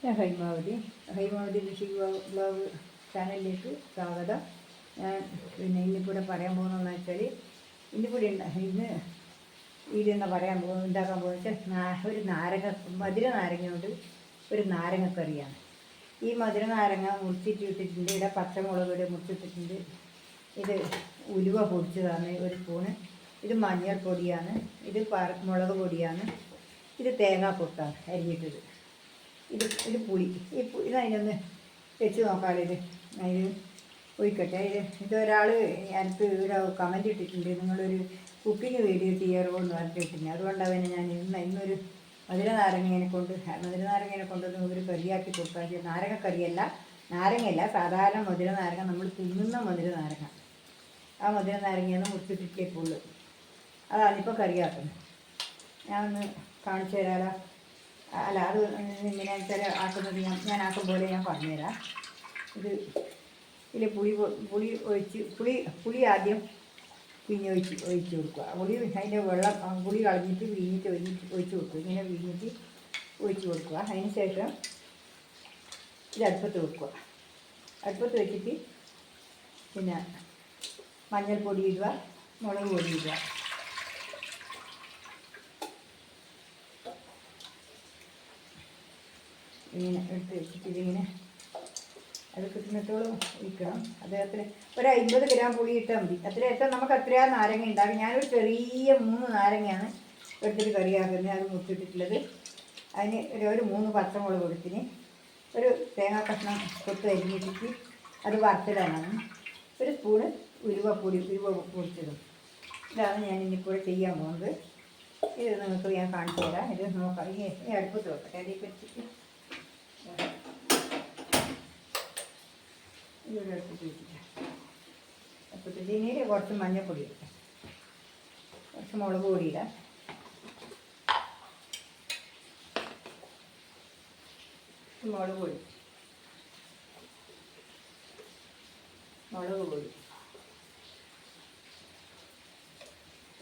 ഞാൻ ഹൈമാവതി ഋഷി ബ്ലോഗ് ചാനലിലേക്ക് സ്വാഗതം. ഞാൻ പിന്നെ ഇന്നിക്കൂടെ പറയാൻ പോകുന്നതെന്ന് വെച്ചാൽ ഇന്നിക്കൂടെ ഇന്ന് വീഡിയോ എന്താ ഉണ്ടാക്കാൻ പോകുന്നത് ഒരു മധുര നാരങ്ങ കൊണ്ട് ഒരു നാരങ്ങക്കറിയാണ്. ഈ മധുര നാരങ്ങ മുറിച്ചിട്ടിട്ടുണ്ട്. ഇവിടെ പച്ചമുളക് ഇവിടെ മുറിച്ചിട്ടിട്ടുണ്ട്. ഇത് ഉലുവ പൊടിച്ചതാണ് ഒരു സ്പൂണ്. ഇത് മഞ്ഞൾപ്പൊടിയാണ്. ഇത് മുളക് പൊടിയാണ്. ഇത് തേങ്ങാക്കൊത്താണ് അരിഞ്ഞിട്ടത്. ഇത് പുളി. ഇത് അതിനൊന്ന് വെച്ച് നോക്കാമല്ലോ. അതിന് ഒഴിക്കട്ടെ. ഇതൊരാൾ എനിക്ക് ഇവിടെ കമൻറ്റ് ഇട്ടിട്ടുണ്ട്, നിങ്ങളൊരു കുക്കിംഗ് വീഡിയോ ചെയ്യാറോ എന്ന് പറഞ്ഞിട്ടുണ്ട്. അതുകൊണ്ടാണ് ഞാൻ ഇന്നൊരു മധുര നാരങ്ങേനെ കൊണ്ടൊന്ന് ഒരു കറിയാക്കി കൊടുക്കാൻ. നാരങ്ങയല്ല, സാധാരണ മധുര നാരങ്ങ, നമ്മൾ തിന്നുന്ന മധുര നാരങ്ങ. ആ മധുര നാരങ്ങയെന്ന് മുറിച്ചിട്ടിട്ടേക്കുള്ളൂ. അതാണിപ്പോൾ കറിയാക്കുന്നത്. ഞാൻ ഒന്ന് കാണിച്ചു തരാമല്ലോ. അല്ല, അത് ഇങ്ങനെ ചില ആക്കുന്നത് ഞാൻ ആക്കും പോലെ ഞാൻ പറഞ്ഞുതരാം. ഇതിൽ പുളി ആദ്യം ഒഴിച്ച് കൊടുക്കുക. അതിൻ്റെ വെള്ളം പുളി കളഞ്ഞിട്ട് ഒഴിച്ച് കൊടുക്കുക. ഇങ്ങനെ വിഴിഞ്ഞിട്ട് ഒഴിച്ച് കൊടുക്കുക. അതിന് ശേഷം ഇത് അടുപ്പത്ത് വെക്കുക. അടുപ്പത്ത് വെച്ചിട്ട് പിന്നെ മഞ്ഞൾപ്പൊടി ഇടുക, മുളക് പൊടി ഇടുക. ഇങ്ങനെ എടുത്ത് വെച്ചിട്ട് ഇതിങ്ങനെ അത് കിട്ടുന്നിടത്തോളം ഒഴിക്കണം. അദ്ദേഹത്തിന് ഒരു 50 ഗ്രാം പുളി ഇട്ടാൽ മതി. എത്ര നമുക്ക് എത്രയാ നാരങ്ങ ഉണ്ടാകും. ഞാനൊരു ചെറിയ 3 നാരങ്ങയാണ് എടുത്തിട്ട് കറിയാക്കുന്നത്. അത് മുറിച്ചിട്ടിട്ടുള്ളത്. അതിന് ഒരു 3 പച്ചമുളക് കൊടുത്തിന്, ഒരു തേങ്ങാ കഷ്ണം കൊത്ത് അരിഞ്ഞിട്ടിട്ട് അത് വറുത്തിടാനാണ്. ഒരു സ്പൂണ് ഉലുവ പൊടിച്ചതും. ഇതാണ് ഞാൻ ഇന്നിപ്പോൾ ചെയ്യാൻ പോകുന്നത്. ഇത് നിങ്ങൾക്ക് ഞാൻ കാണിച്ചു തരാം. ഇത് നോക്കാം. ഈ അടുപ്പത്ത് വെക്കട്ടെ. അതിലേക്ക് വെച്ചിട്ട് ഇവിടെ അടുപ്പത്ത് വെച്ചിട്ട് ഇതിന് കുറച്ച് മഞ്ഞൾപ്പൊടി ഇടാം, കുറച്ച് മുളക് പൊടി ഇടാം, മുളക് പൊടി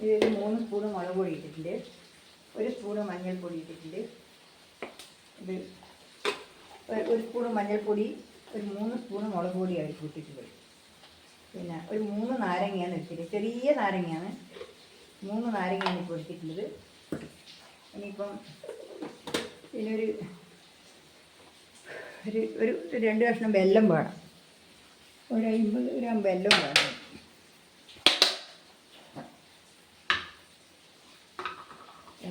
ഇതിൽ 3 സ്പൂണ് മുളക് പൊടി ഇട്ടിട്ടുണ്ട്, 1 സ്പൂണ് മഞ്ഞൾപ്പൊടി ഇട്ടിട്ടുണ്ട്. ഇത് 1 സ്പൂണ് മഞ്ഞൾപ്പൊടി, ഒരു 3 സ്പൂണ് മുളക് പൊടി ആയിട്ട് ഇട്ടിട്ടുള്ളത്. പിന്നെ ഒരു 3 നാരങ്ങയാണ് എടുത്തിട്ട്, ചെറിയ നാരങ്ങയാണ്. 3 നാരങ്ങയാണ് ഇപ്പോൾ എടുത്തിട്ടുള്ളത്. ഇനിയിപ്പം ഇതിനൊരു 2 കഷ്ണം വെല്ലം വേണം. ഒരു 50 ഗ്രാം വെല്ലം വേണം.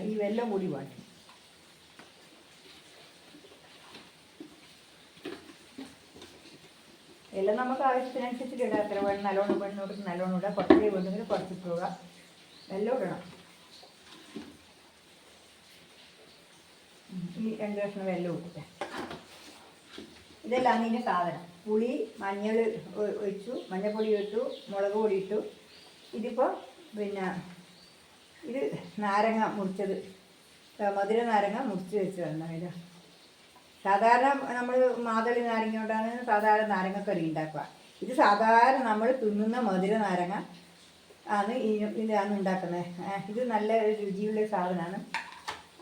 ഈ വെല്ലം കൂടി വേണം. എല്ലാം നമുക്ക് ആവശ്യത്തിനനുസരിച്ചിട്ട് ഇടാം. എത്ര വേണം നല്ലോണം ഇടാം. കുറച്ച് വേണമെങ്കിൽ കുറച്ചിട്ട് ഇടാം. എല്ലാം ഇടണം. ഈ 2 കഷ്ണം വെല്ലം ഇട്ടിട്ട് ഇതെല്ലാം അതിൻ്റെ സാധനം. പുളി, മഞ്ഞൾ ഒഴിച്ചു, മഞ്ഞൾപ്പൊടി ഇട്ടു, മുളക് പൊടി ഇട്ടു. ഇതിപ്പോൾ പിന്നെ ഇത് നാരങ്ങ മുറിച്ചത്, മധുര നാരങ്ങ മുറിച്ച് വെച്ചതാണ്. ഇത് സാധാരണ നമ്മൾ മാതളി നാരങ്ങ കൊണ്ടാണ് സാധാരണ നാരങ്ങക്കറി ഉണ്ടാക്കുക. ഇത് സാധാരണ നമ്മൾ തിന്നുന്ന മധുര നാരങ്ങ ആണ് ഇതാണ് ഉണ്ടാക്കുന്നത്. ഇത് നല്ല രുചിയുള്ള സാധനമാണ്.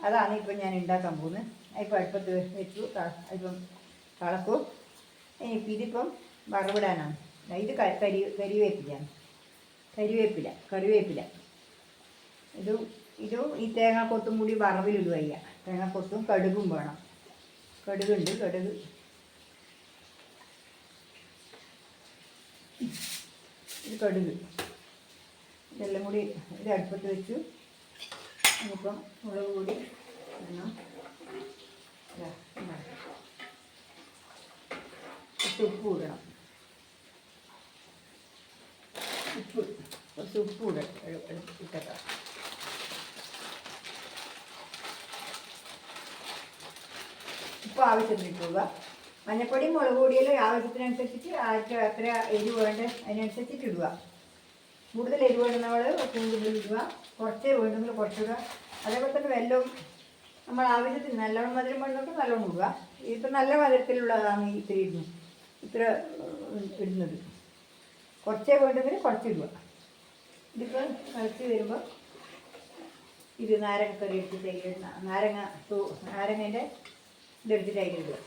അതാണ് ഇപ്പം ഞാൻ ഉണ്ടാക്കാൻ പോകുന്നത്. ഇപ്പം അടുപ്പത്ത് വെച്ചു. ഇപ്പം കളക്കും. ഇനിയിപ്പം ഇതിപ്പം വറവിടാനാണ്. ഇത് കറിവേപ്പില. ഇതും ഈ തേങ്ങാക്കൊത്തും കൂടി വറവിലിടുക. തേങ്ങാക്കൊത്തും കടുകും വേണം. കടുകുണ്ട്. ഇത് കടുക്. ഇതെല്ലാം കൂടി ഇത് അടുപ്പത്ത് വെച്ചു. ഇനിയിപ്പം മുളക് പൊടി വേണം. ഉപ്പ് ഇടണം. കുറച്ച് ഉപ്പ് ഇട്ടേക്കാം. ഉപ്പ് ആവശ്യത്തിന് ഇട്ടുക. മഞ്ഞപ്പൊടിയും മുളക് പൊടിയെല്ലാം ആവശ്യത്തിനനുസരിച്ചിട്ട് എത്ര എരിവ് വേണ്ട അതിനനുസരിച്ചിട്ട് ഇടുക. കൂടുതൽ എരിവ് വേണ്ടുന്നവൾ കൂടുതൽ ഇടുക, കുറച്ചേ വേണ്ടുന്നെങ്കിൽ കുറച്ചിടുക. അതേപോലെ തന്നെ വെല്ലവും നമ്മൾ ആവശ്യത്തിന് നല്ലോണം മധുരം വേണ്ടവർക്ക് നല്ലോണം ഇടുക. ഇപ്പം നല്ല മധുരത്തിലുള്ളതാണ് ഇത്ര ഇടുന്നത്. കുറച്ചേ വേണ്ടെങ്കിൽ കുറച്ചിടുക. ഇതിപ്പോൾ കളിച്ച് വരുമ്പോൾ ഇത് നാരങ്ങക്കറി എടുത്ത് നാരങ്ങേൻ്റെ ഇതെടുത്തിട്ട് അതിലിടുക.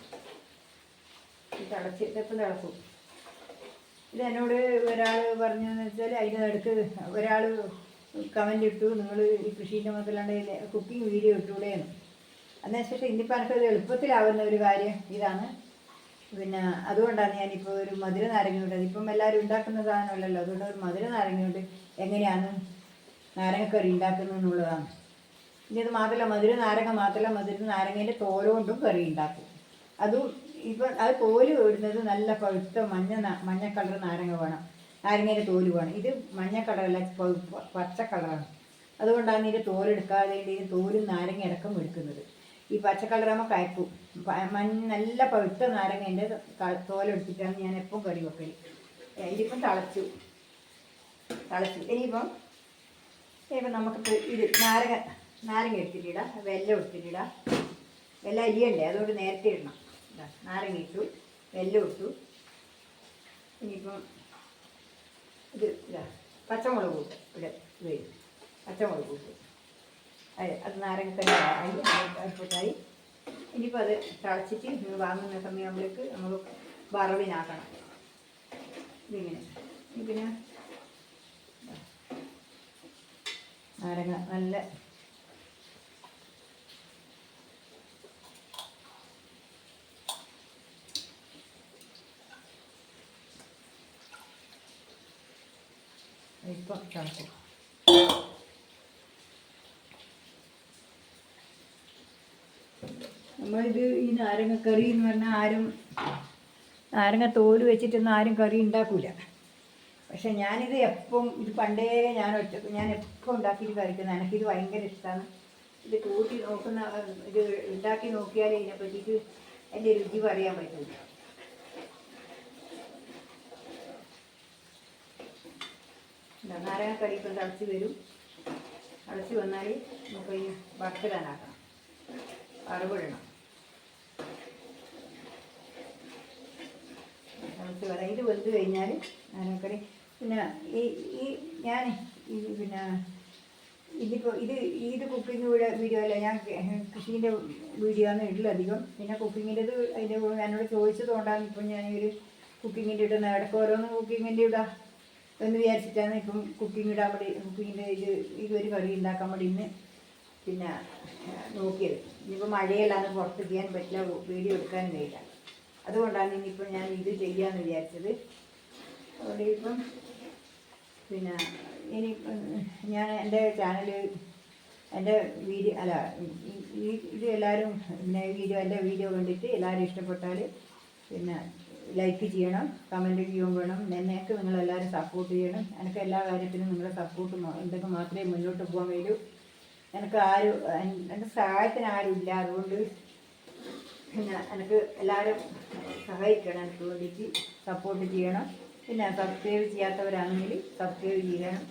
ഇതെപ്പം തിളക്കും. ഇത് എന്നോട് ഒരാൾ പറഞ്ഞതെന്ന് വെച്ചാൽ അതിൻ്റെ നടുക്ക് ഒരാൾ കമൻ്റ് ഇട്ടു, നിങ്ങൾ ഈ കൃഷീൻ്റെ മുതലാണ്ട് കുക്കിംഗ് വീഡിയോ ഇട്ടൂടെയെന്ന്. അതിനുശേഷം ഇന്നിപ്പോൾ എനിക്കത് എളുപ്പത്തിലാവുന്ന ഒരു കാര്യം ഇതാണ്. പിന്നെ അതുകൊണ്ടാണ് ഞാനിപ്പോൾ ഒരു മധുര നാരങ്ങയുണ്ട്. അതിപ്പം എല്ലാവരും ഉണ്ടാക്കുന്ന സാധനമല്ലല്ലോ. അതുകൊണ്ട് ഒരു മധുര നാരങ്ങയുണ്ട് എങ്ങനെയാണ് നാരങ്ങക്കറി ഉണ്ടാക്കുന്നത് എന്നുള്ളതാണ്. ഇനി അത് മാത്രമല്ല, മധുര നാരങ്ങ മാത്രമല്ല, മധുര നാരങ്ങേൻ്റെ തോലുകൊണ്ടും കറി ഉണ്ടാക്കും. അതും ഇപ്പം അത് തോല് ഇടുന്നത് നല്ല പഴുത്ത മഞ്ഞ കളർ നാരങ്ങ വേണം, നാരങ്ങേൻ്റെ തോല് വേണം. ഇത് മഞ്ഞ കളറല്ല, പച്ച കളറാണ്. അതുകൊണ്ടാണ് ഇതിൻ്റെ തോലെടുക്കാതെ ഇതിൻ്റെ തോലും നാരങ്ങ അടക്കം എടുക്കുന്നത്. ഈ പച്ച കളറാകുമ്പോൾ കയക്കും. നല്ല പഴുത്ത നാരങ്ങേൻ്റെ തോലെടുത്തിട്ടാണ് ഞാൻ എപ്പം കറി വെക്കൽ. ഇതിപ്പം തിളച്ചു. ഇനിയിപ്പം നമുക്ക് ഇത് നാരങ്ങ എടുത്തിട്ടിടാം, വെല്ലം എടുത്തിട്ടിടാം. വെല്ലം അരിയണ്ടേ, അതുകൊണ്ട് നേരത്തെ ഇടണം. നാരങ്ങ ഇട്ടു, വെല്ലം ഇട്ടു. ഇനിയിപ്പം ഇത് പച്ചമുളക് കൂട്ടും. ഇവിടെ വരും പച്ചമുളക് കൂട്ടും. അത് നാരങ്ങക്കറി അടുപ്പത്തായി. ഇനിയിപ്പോൾ അത് തിളച്ചിട്ട് വാങ്ങുന്ന സമയമാകുമ്പോഴേക്ക് നമ്മൾ വറവിനാക്കണം. ഇതിങ്ങനെ പിന്നെ നാരങ്ങ നല്ല ഇപ്പം തിളക്കും. നമ്മളിത് ഈ നാരങ്ങക്കറി എന്ന് പറഞ്ഞാൽ നാരങ്ങ തോല് വെച്ചിട്ടൊന്നും ആരും കറി ഉണ്ടാക്കില്ല. പക്ഷെ ഞാനിത് ഇത് പണ്ടേ ഞാൻ എപ്പോൾ ഉണ്ടാക്കിയിട്ട് കഴിക്കുന്നത്. എനിക്കിത് ഭയങ്കര ഇഷ്ടമാണ്. ഇത് കൂട്ടി ഇത് ഉണ്ടാക്കി നോക്കിയാലേ ഇതിനെ പറ്റിയിട്ട് എൻ്റെ രുചി പറയാൻ പറ്റില്ല. നാരങ്ങക്കറി ഇപ്പം തിളച്ച് വരും. തിളച്ച് വന്നാൽ നമുക്ക് ഈ വറുത്തിടാനാക്കണം, വറവിടണം. തിളച്ച് വരാം. ഇത് വെന്ത് കഴിഞ്ഞാൽ നാരങ്ങക്കറി പിന്നെ ഞാൻ പിന്നെ ഇതിപ്പോൾ ഇത് കുക്കിംഗ് വീഡിയോ അല്ല, ഞാൻ കൃഷീൻ്റെ വീഡിയോ ആണ് ഇടലധികം. പിന്നെ കുക്കിങ്ങിൻ്റെത് അതിൻ്റെ എന്നോട് ചോദിച്ചത് കൊണ്ടാണ് ഇപ്പം ഞാനൊരു കുക്കിങ്ങിൻ്റെ ഇടുന്ന. ഇടയ്ക്ക് ഓരോന്ന് കുക്കിങ്ങിൻ്റെ ഇടാം എന്ന് വിചാരിച്ചിട്ടാണ് ഇപ്പം കുക്കിംഗ് ഇടാൻ വേണ്ടി കുക്കിങ്ങിൻ്റെ ഇതൊരു കറി ഉണ്ടാക്കാൻ വേണ്ടി ഇന്ന് പിന്നെ നോക്കിയത്. ഇനിയിപ്പോൾ മഴയെല്ലാം പുറത്ത് ചെയ്യാൻ പറ്റില്ല, വീഡിയോ എടുക്കാനും കഴിയില്ല. അതുകൊണ്ടാണ് ഇനിയിപ്പോൾ ഞാൻ ഇത് ചെയ്യാമെന്ന് വിചാരിച്ചത്. അതുകൊണ്ട് ഇപ്പം പിന്നെ ഇനി ഞാൻ എൻ്റെ ചാനൽ എൻ്റെ വീഡിയോ അല്ല ഇത് എല്ലാവരും പിന്നെ എൻ്റെ വീഡിയോ കണ്ടിട്ട് എല്ലാവരും ഇഷ്ടപ്പെട്ടാൽ പിന്നെ ലൈക്ക് ചെയ്യണം, കമൻറ്റ് ചെയ്യുകയും വേണം. എന്നെയൊക്കെ നിങ്ങളെല്ലാവരും സപ്പോർട്ട് ചെയ്യണം. എനിക്ക് എല്ലാ കാര്യത്തിനും നിങ്ങളുടെ സപ്പോർട്ട് ഉണ്ടെങ്കിൽ മാത്രമേ മുന്നോട്ട് പോകാൻ കഴിയൂ. എൻ്റെ സഹായത്തിന് ആരുമില്ല. അതുകൊണ്ട് പിന്നെ എനിക്ക് എല്ലാവരും സഹായിക്കണം. എനിക്ക് വേണ്ടിയിട്ട് സപ്പോർട്ട് ചെയ്യണം. പിന്നെ സബ്സ്ക്രൈബ് ചെയ്യാത്തവരാണെങ്കിൽ സബ്സ്ക്രൈബ് ചെയ്യണം.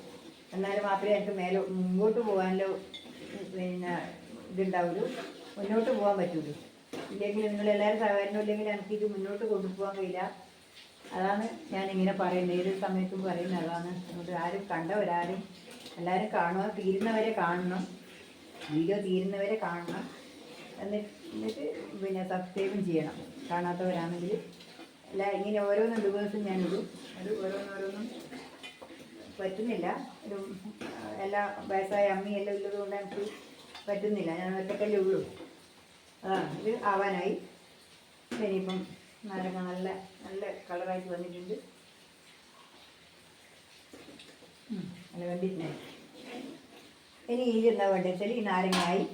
എന്നാലും മാത്രമേ എനിക്ക് മുമ്പോട്ട് പോകാനല്ലോ പിന്നെ ഇതുണ്ടാവുള്ളൂ, മുന്നോട്ട് പോകാൻ പറ്റുള്ളൂ. ഇല്ലെങ്കിൽ നിങ്ങളെല്ലാവരും സഹകരണം ഇല്ലെങ്കിൽ എനിക്കിത് മുന്നോട്ട് കൊണ്ടുപോകാൻ കഴിയില്ല. അതാണ് ഞാനിങ്ങനെ പറയുന്നത്, ഏത് സമയത്തും പറയുന്നത് അതാണ്. അതുകൊണ്ട് ആരും കണ്ടവരാരും എല്ലാവരും കാണുക, തീരുന്നവരെ കാണണം, വീഡിയോ തീരുന്നവരെ കാണണം. എന്നിട്ട് പിന്നെ സബ്സ്ക്രൈബും ചെയ്യണം കാണാത്തവരാണെങ്കിൽ. ഇങ്ങനെ ഓരോന്നും ദിവസം ഞാനിടും. അത് ഓരോന്നോരോന്നും പറ്റുന്നില്ല. ഒരു എല്ലാ വയസ്സായ അമ്മിയെല്ലാം ഉള്ളത് കൊണ്ട് എനിക്ക് പറ്റുന്നില്ല. ഞാൻ ഒറ്റക്കല്ലേ ഉള്ളൂ. അതാണ് ഇത് ആവാനായി. ഇനിയിപ്പം നാരങ്ങ നല്ല നല്ല കളറായിട്ട് വന്നിട്ടുണ്ട്. നല്ല കണ്ടിട്ടില്ലേ. ഇനി എന്താ വേണ്ടത് വെച്ചാൽ ഈ നാരങ്ങയായി.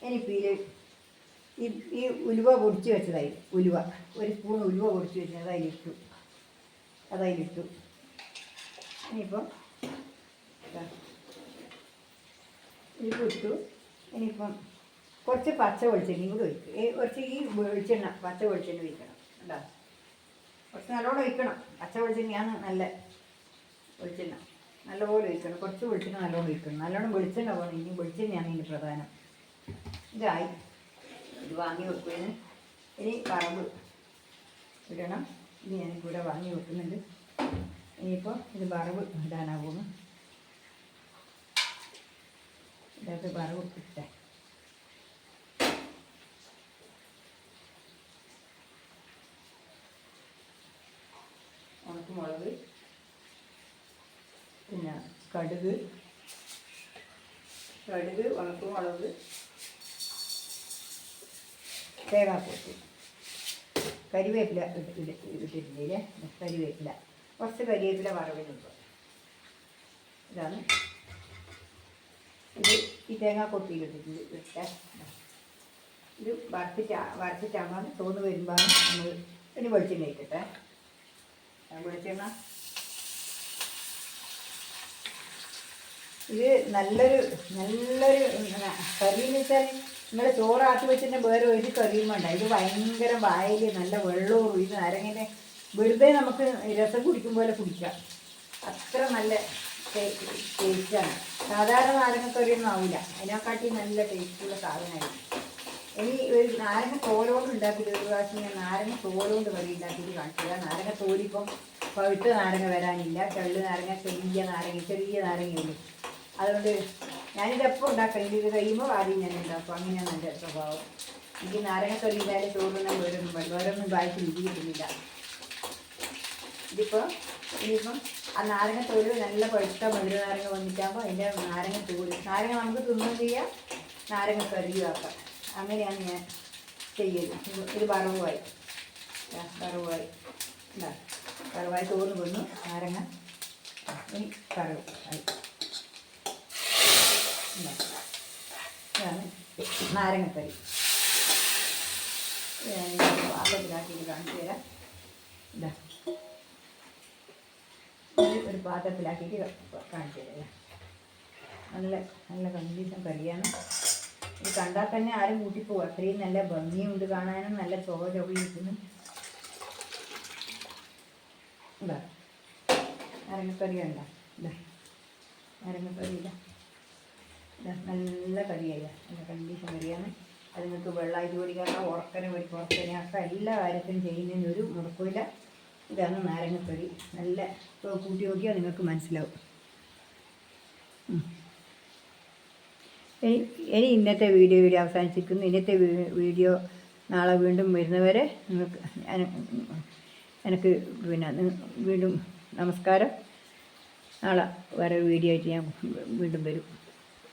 ഇനിയിപ്പോൾ ഈ ഉലുവ പൊടിച്ച് വെച്ചതായി, ഉലുവ ഒരു സ്പൂൺ ഉലുവ പൊടിച്ച് വെച്ചത് അതതിലിട്ടു. ഇനിയിപ്പം ഇതിപ്പോൾ ഇട്ടു. ഇനിയിപ്പം കുറച്ച് പച്ച വെളിച്ചെണ്ണയും കൂടി ഒഴിക്കും. കുറച്ച് ഈ വെളിച്ചെണ്ണ പച്ച വെളിച്ചെണ്ണ ഒഴിക്കണം കേട്ടോ. കുറച്ച് നല്ലോണം ഒഴിക്കണം. പച്ച വെളിച്ചെണ്ണയാണ് നല്ല വെളിച്ചെണ്ണ, നല്ലപോലെ ഒഴിക്കണം. കുറച്ച് വെളിച്ചെണ്ണ നല്ലോണം ഒഴിക്കണം. നല്ലോണം വെളിച്ചെണ്ണ വേണം. ഇനി വെളിച്ചെണ്ണയാണ് ഇതിന് പ്രധാനം. ഇതായി. ഇത് വാങ്ങി വെക്കുമെന്ന്. ഇനി വറവ് ഇടണം. ഇത് ഞാനിവിടെ വാങ്ങി വെക്കുന്നുണ്ട്. ഇനിയിപ്പോൾ ഇത് വറവ് ഇടാനാകുന്നു. ഇതിനകത്ത് വറവ് ഇട്ടേ കടുക്, ഉണക്കമുളക്, തേങ്ങാക്കൊത്ത്, കരിവേപ്പില ഇട്ടിട്ടില്ലേ, കരിവേപ്പില, കുറച്ച് കരിവേപ്പില വറവിലുണ്ട്. ഇതാണ് ഇത്. ഈ തേങ്ങാക്കൊത്തിയിലിട്ടിട്ട് ഇട്ട ഇത് വറുത്തിട്ടാകുമ്പോൾ തോന്ന് വരുമ്പോൾ നമ്മൾ ഇനി വെളിച്ചെണ്ണ ഇട്ടിട്ടെ. വെളിച്ചെണ്ണ ഇത് നല്ലൊരു കറി എന്ന് വെച്ചാൽ നിങ്ങൾ ചോറാക്കി വെച്ചിട്ട് വേറെ ഒരു കറിയും വേണ്ട. ഇത് ഭയങ്കര വായിൽ നല്ല വെള്ളവും ഇത് നാരങ്ങനെ വെറുതെ നമുക്ക് രസം കുടിക്കും പോലെ കുടിക്കാം. അത്ര നല്ല ടേസ്റ്റാണ്. സാധാരണ നാരങ്ങക്കറിയൊന്നും ആവില്ല, അതിനെക്കാട്ടി നല്ല ടേസ്റ്റുള്ള സാധനമായിരുന്നു. ഇനി ഒരു നാരങ്ങ തോലോണ്ട് ഉണ്ടാക്കിയിട്ട് ഒരു പ്രാവശ്യം ഞാൻ നാരങ്ങ തോലോണ്ട് കറി ഉണ്ടാക്കിയിട്ട് കാണിച്ചില്ല. നാരങ്ങ തോലിപ്പം പഴുത്ത നാരങ്ങ വരാനില്ല, ചെള്ളു നാരങ്ങ, ചെറിയ നാരങ്ങയുള്ളൂ. അതുകൊണ്ട് ഞാനിതെപ്പോൾ ഉണ്ടാക്കാം, ഇത് കഴിയുമ്പോൾ ആദ്യം ഞാൻ ഉണ്ടാക്കും. അങ്ങനെയാണ് എൻ്റെ സ്വഭാവം. എനിക്ക് നാരങ്ങ കറി ഇല്ലാതെ ചോറിന് വേറൊന്നും വായിച്ച് രുചി കിട്ടുന്നില്ല. ഇനിയിപ്പം ആ നാരങ്ങ തോല് നല്ല പഴുത്ത മധുര നാരങ്ങ വന്നിട്ടാകുമ്പോൾ അതിൻ്റെ നാരങ്ങ നമുക്ക് തിന്നുകയും ചെയ്യാം, നാരങ്ങ കറിയും ആക്കാം. അങ്ങനെയാണ് ഞാൻ ചെയ്യല്. ഇത് വറവായി തോർന്ന് വന്നു നാരങ്ങ. ഇനി കറവ് ആയി. ഇതാണ് നാരങ്ങക്കറി. പാത്രത്തിലാക്കിയിട്ട് കാണിച്ചു തരാം. ഇതാ ഒരു പാത്രത്തിലാക്കിയിട്ട് കാണിച്ചു തരാം. നല്ല കണ്ടീഷൻ കറിയാണ്. ഇത് കണ്ടാൽ തന്നെ ആരും കൂട്ടിപ്പോകും. അത്രയും നല്ല ഭംഗിയുണ്ട് കാണാനും, നല്ല ചോറിക്കുന്നു. ഇതാ നാരങ്ങക്കറി കണ്ടോ? നാരങ്ങക്കറി ഇതാ നല്ല കറിയായി, നല്ല കണ്ടീഷൻ കറിയാണ്. അത് നിങ്ങൾക്ക് വെള്ളമായിട്ട് പൊടിക്കാക്കാം, ഉറക്കനാക്കാം, എല്ലാ കാര്യത്തിനും ചെയ്യുന്നതിന് ഒരു മുടക്കില്ല. ഇതാണ് നാരങ്ങക്കറി. നല്ല കൂട്ടി നോക്കിയാൽ നിങ്ങൾക്ക് മനസ്സിലാവും. ഇനി ഇന്നത്തെ വീഡിയോ അവസാനിച്ചിരിക്കുന്നു. ഇന്നത്തെ വീഡിയോ നാളെ വീണ്ടും വരുന്നവരെ നിങ്ങൾക്ക് എനിക്ക് വീണ്ടും നമസ്കാരം. നാളെ വേറെ വീഡിയോ ആയിട്ട് ഞാൻ വീണ്ടും വരും.